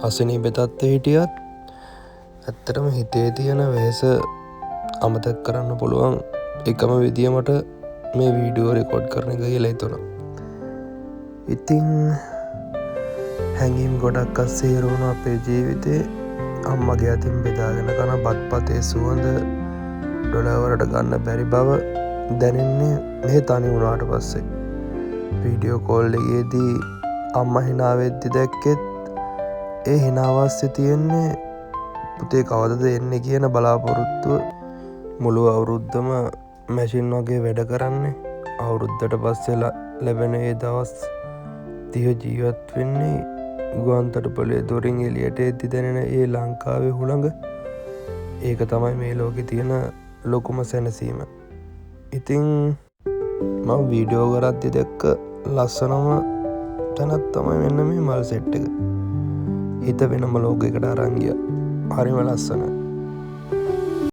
අසනීප තත්ත්වයේ හිටියත් ඇත්තටම හිතේ තියෙන වෙහෙස අමතක කරන්න පුළුවන් එකම විදිය මට මේ වීඩියෝ රෙකෝඩ් කරන එක කියලා හිතුණා. ඉතින් හැඟීම් ගොඩක් අස්සේ හිරුණු අපේ ජීවිතේ අම්මගේ අතින් බෙදාගෙන කන බත්පතේ සුවඳ ඩොලවරට ගන්න බැරි බව දැනෙන්නේ මේ තනි වුණාට පස්සේ. වීඩියෝ කෝල් එකේදී අම්මා hina වෙද්දි දැක්කෙත් ඒ hinaවස්සේ තියෙන්නේ පුතේ කවදද එන්නේ කියන බලාපොරොත්තුව. මුළු අවුරුද්දම මැෂින් වගේ වැඩ කරන්නේ. අවුරුද්දට පස්සේ ලැබෙන ඒ දවස් 30 ජීවත් වෙන්නේ ගුවන්තොටුපළේ දොරින් එළියට එද්දි දැනෙන ඒ ලංකාවේ හුළඟ. ඒක තමයි මේ ලෝකේ තියෙන ලොකුම සැනසීම. ඉතින් මම වීඩියෝ කරද්දි දැක්ක ලස්සනම තැනක් තමයි මෙන්න මේ මල් සෙට් එක. හිත වෙනම ලෝකයකට අරන් ගියා. හරිම ලස්සනයි.